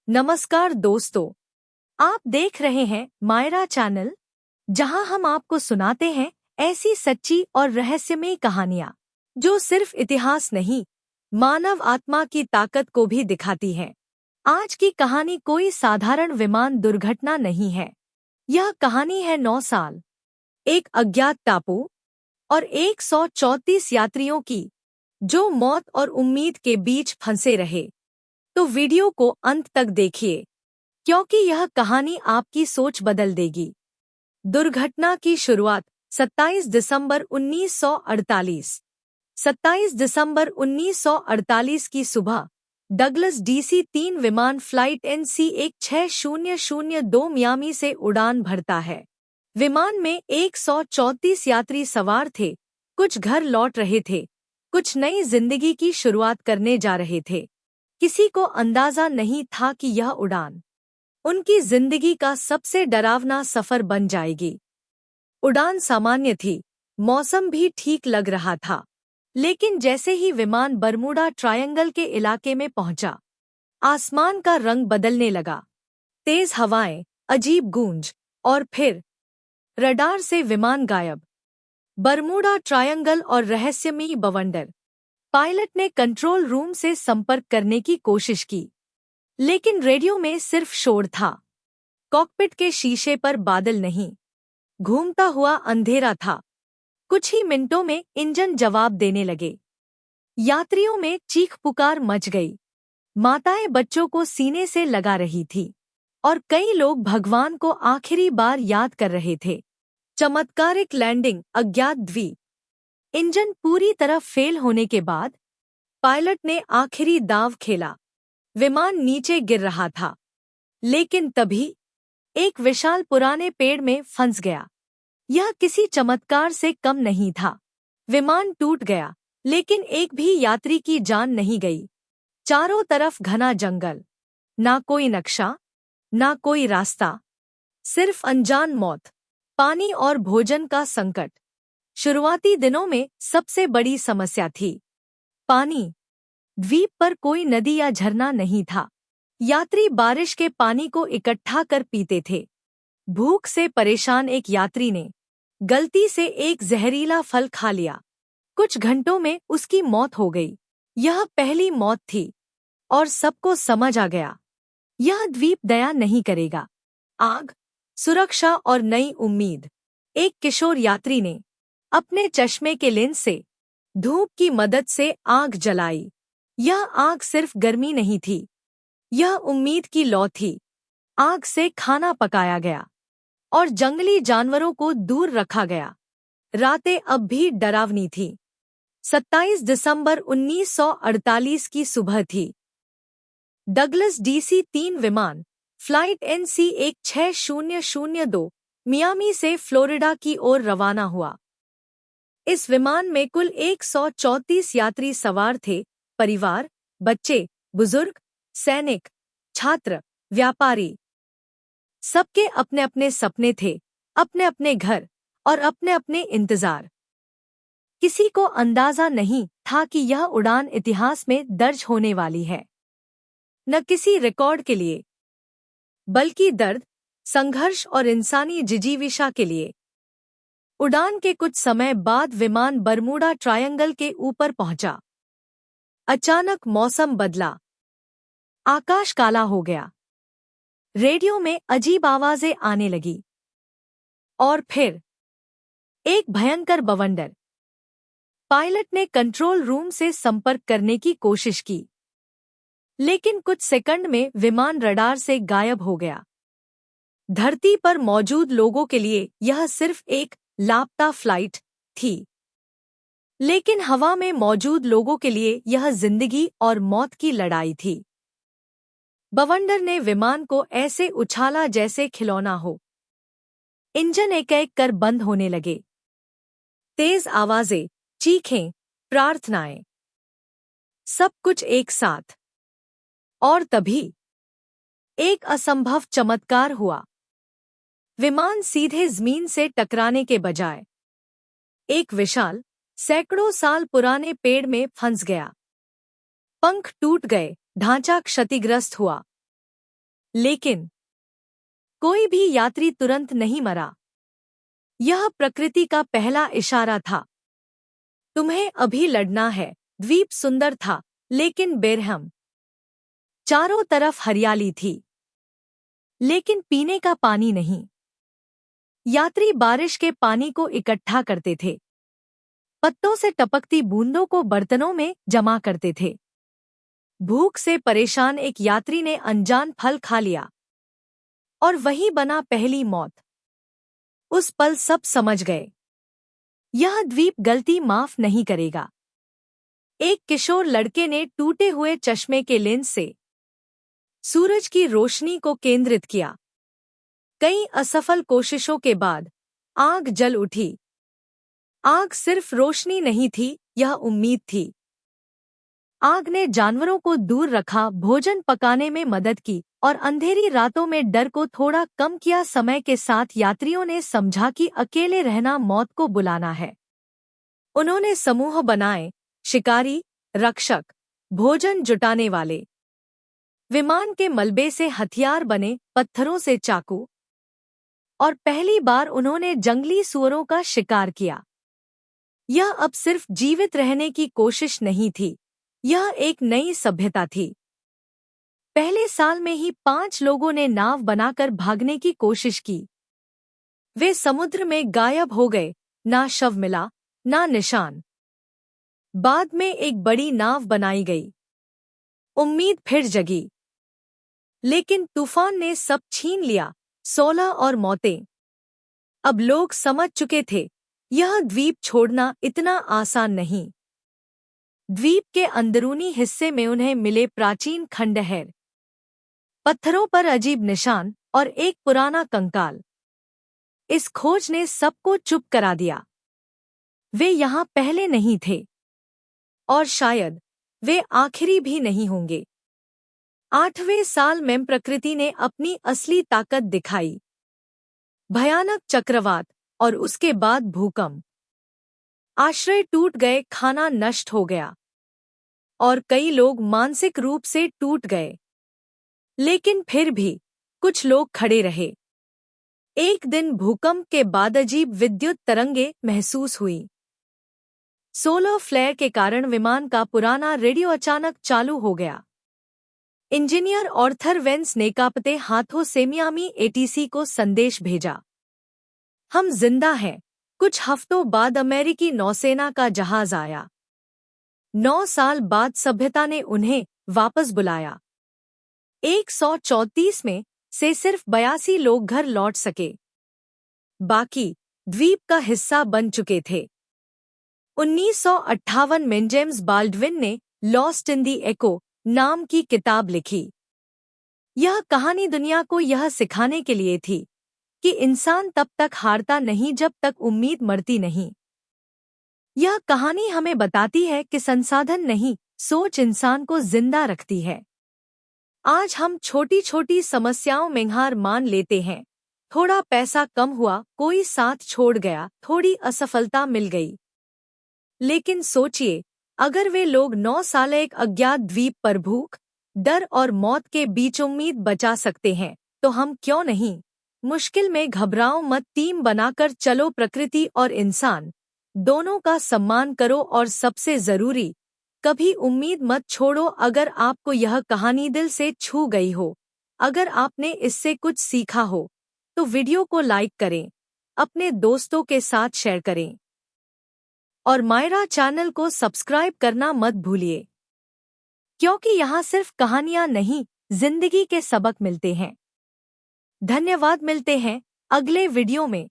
नमस्कार दोस्तों, आप देख रहे हैं मायरा चैनल, जहां हम आपको सुनाते हैं ऐसी सच्ची और रहस्यमयी कहानियां जो सिर्फ इतिहास नहीं, मानव आत्मा की ताकत को भी दिखाती हैं। आज की कहानी कोई साधारण विमान दुर्घटना नहीं है। यह कहानी है 9 साल, एक अज्ञात टापू और 134 यात्रियों की, जो मौत और उम्मीद के बीच फंसे रहे। तो वीडियो को अंत तक देखिए, क्योंकि यह कहानी आपकी सोच बदल देगी। दुर्घटना की शुरुआत 27 दिसंबर 1948। 27 दिसंबर 1948 की सुबह डगलस DC-3 विमान फ्लाइट NC-1602 मियामी से उड़ान भरता है। विमान में 134 यात्री सवार थे। कुछ घर लौट रहे थे, कुछ नई जिंदगी की शुरुआत करने जा रहे थे। किसी को अंदाजा नहीं था कि यह उड़ान उनकी जिंदगी का सबसे डरावना सफर बन जाएगी। उड़ान सामान्य थी, मौसम भी ठीक लग रहा था, लेकिन जैसे ही विमान बरमूडा ट्रायंगल के इलाके में पहुंचा, आसमान का रंग बदलने लगा। तेज हवाएं, अजीब गूंज, और फिर रडार से विमान गायब। बरमूडा ट्रायंगल और रहस्यमयी बवंडर। पायलट ने कंट्रोल रूम से संपर्क करने की कोशिश की, लेकिन रेडियो में सिर्फ शोर था। कॉकपिट के शीशे पर बादल नहीं, घूमता हुआ अंधेरा था। कुछ ही मिनटों में इंजन जवाब देने लगे। यात्रियों में चीख पुकार मच गई। माताएं बच्चों को सीने से लगा रही थी, और कई लोग भगवान को आखिरी बार याद कर रहे थे। चमत्कारिक लैंडिंग, अज्ञात द्वीप। इंजन पूरी तरह फेल होने के बाद पायलट ने आखिरी दाव खेला। विमान नीचे गिर रहा था, लेकिन तभी एक विशाल पुराने पेड़ में फंस गया। यह किसी चमत्कार से कम नहीं था। विमान टूट गया, लेकिन एक भी यात्री की जान नहीं गई। चारों तरफ घना जंगल, ना कोई नक्शा, ना कोई रास्ता, सिर्फ अनजान मौत, पानी और भोजन का संकट। शुरुआती दिनों में सबसे बड़ी समस्या थी पानी। द्वीप पर कोई नदी या झरना नहीं था। यात्री बारिश के पानी को इकट्ठा कर पीते थे। भूख से परेशान एक यात्री ने गलती से एक जहरीला फल खा लिया। कुछ घंटों में उसकी मौत हो गई। यह पहली मौत थी, और सबको समझ आ गया, यह द्वीप दया नहीं करेगा। आग, सुरक्षा और नई उम्मीद। एक किशोर यात्री ने अपने चश्मे के लेंस से धूप की मदद से आग जलाई। यह आग सिर्फ गर्मी नहीं थी, यह उम्मीद की लौ थी। आग से खाना पकाया गया और जंगली जानवरों को दूर रखा गया। रातें अब भी डरावनी थीं। 27 दिसंबर 1948 की सुबह थी। डगलस DC-3 विमान फ्लाइट NC-1602 मियामी से फ्लोरिडा की ओर रवाना हुआ। इस विमान में कुल 134 यात्री सवार थे। परिवार, बच्चे, बुजुर्ग, सैनिक, छात्र, व्यापारी। सबके अपने अपने सपने थे, अपने अपने घर और अपने अपने इंतजार। किसी को अंदाजा नहीं था कि यह उड़ान इतिहास में दर्ज होने वाली है। न किसी रिकॉर्ड के लिए, बल्कि दर्द, संघर्ष और इंसानी जिजीविषा के लिए। उड़ान के कुछ समय बाद विमान बरमूडा ट्रायंगल के ऊपर पहुंचा। अचानक मौसम बदला। आकाश काला हो गया। रेडियो में अजीब आवाजें आने लगी। और फिर एक भयंकर बवंडर। पायलट ने कंट्रोल रूम से संपर्क करने की कोशिश की, लेकिन कुछ सेकंड में विमान रडार से गायब हो गया। धरती पर मौजूद लोगों के लिए यह सिर्फ एक लापता फ्लाइट थी, लेकिन हवा में मौजूद लोगों के लिए यह जिंदगी और मौत की लड़ाई थी। बवंडर ने विमान को ऐसे उछाला जैसे खिलौना हो। इंजन एक एक कर बंद होने लगे। तेज आवाजें, चीखें, प्रार्थनाएं, सब कुछ एक साथ। और तभी एक असंभव चमत्कार हुआ। विमान सीधे जमीन से टकराने के बजाय एक विशाल, सैकड़ों साल पुराने पेड़ में फंस गया। पंख टूट गए, ढांचा क्षतिग्रस्त हुआ, लेकिन कोई भी यात्री तुरंत नहीं मरा। यह प्रकृति का पहला इशारा था। तुम्हें अभी लड़ना है। द्वीप सुंदर था, लेकिन बेरहम। चारों तरफ हरियाली थी, लेकिन पीने का पानी नहीं। यात्री बारिश के पानी को इकट्ठा करते थे, पत्तों से टपकती बूंदों को बर्तनों में जमा करते थे। भूख से परेशान एक यात्री ने अनजान फल खा लिया, और वही बना पहली मौत। उस पल सब समझ गए, यह द्वीप गलती माफ नहीं करेगा। एक किशोर लड़के ने टूटे हुए चश्मे के लेंस से सूरज की रोशनी को केंद्रित किया। कई असफल कोशिशों के बाद आग जल उठी। आग सिर्फ रोशनी नहीं थी, यह उम्मीद थी। आग ने जानवरों को दूर रखा, भोजन पकाने में मदद की और अंधेरी रातों में डर को थोड़ा कम किया। समय के साथ यात्रियों ने समझा कि अकेले रहना मौत को बुलाना है। उन्होंने समूह बनाए, शिकारी, रक्षक, भोजन जुटाने वाले। विमान के मलबे से हथियार बने, पत्थरों से चाकू, और पहली बार उन्होंने जंगली सुअरों का शिकार किया। यह अब सिर्फ जीवित रहने की कोशिश नहीं थी, यह एक नई सभ्यता थी। पहले साल में ही 5 लोगों ने नाव बनाकर भागने की कोशिश की। वे समुद्र में गायब हो गए, ना शव मिला, ना निशान। बाद में एक बड़ी नाव बनाई गई। उम्मीद फिर जगी, लेकिन तूफान ने सब छीन लिया, 16 और मौतें। अब लोग समझ चुके थे, यह द्वीप छोड़ना इतना आसान नहीं। द्वीप के अंदरूनी हिस्से में उन्हें मिले प्राचीन खंडहर, पत्थरों पर अजीब निशान और एक पुराना कंकाल। इस खोज ने सबको चुप करा दिया। वे यहाँ पहले नहीं थे, और शायद वे आखिरी भी नहीं होंगे। 8वें साल में प्रकृति ने अपनी असली ताकत दिखाई। भयानक चक्रवात और उसके बाद भूकंप। आश्रय टूट गए, खाना नष्ट हो गया, और कई लोग मानसिक रूप से टूट गए। लेकिन फिर भी कुछ लोग खड़े रहे। एक दिन भूकंप के बाद अजीब विद्युत तरंगे महसूस हुई। सोलर फ्लेयर के कारण विमान का पुराना रेडियो अचानक चालू हो गया। इंजीनियर ऑर्थर वेंस ने कांपते हाथों से मियामी एटीसी को संदेश भेजा, हम जिंदा हैं। कुछ हफ्तों बाद अमेरिकी नौसेना का जहाज आया। 9 साल बाद सभ्यता ने उन्हें वापस बुलाया। 134 में से सिर्फ 82 लोग घर लौट सके। बाकी द्वीप का हिस्सा बन चुके थे। 1958 में जेम्स बाल्डविन ने लॉस्ट इन दी एको नाम की किताब लिखी। यह कहानी दुनिया को यह सिखाने के लिए थी कि इंसान तब तक हारता नहीं जब तक उम्मीद मरती नहीं। यह कहानी हमें बताती है कि संसाधन नहीं, सोच इंसान को जिंदा रखती है। आज हम छोटी छोटी समस्याओं में हार मान लेते हैं। थोड़ा पैसा कम हुआ, कोई साथ छोड़ गया, थोड़ी असफलता मिल गई। लेकिन सोचिए, अगर वे लोग 9 साल एक अज्ञात द्वीप पर भूख, डर और मौत के बीच उम्मीद बचा सकते हैं, तो हम क्यों नहीं? मुश्किल में घबराओ मत, टीम बनाकर चलो। प्रकृति और इंसान दोनों का सम्मान करो, और सबसे जरूरी, कभी उम्मीद मत छोड़ो। अगर आपको यह कहानी दिल से छू गई हो, अगर आपने इससे कुछ सीखा हो, तो वीडियो को लाइक करें, अपने दोस्तों के साथ शेयर करें, और मायरा चैनल को सब्सक्राइब करना मत भूलिए, क्योंकि यहाँ सिर्फ कहानियाँ नहीं, जिंदगी के सबक मिलते हैं। धन्यवाद, मिलते हैं अगले वीडियो में।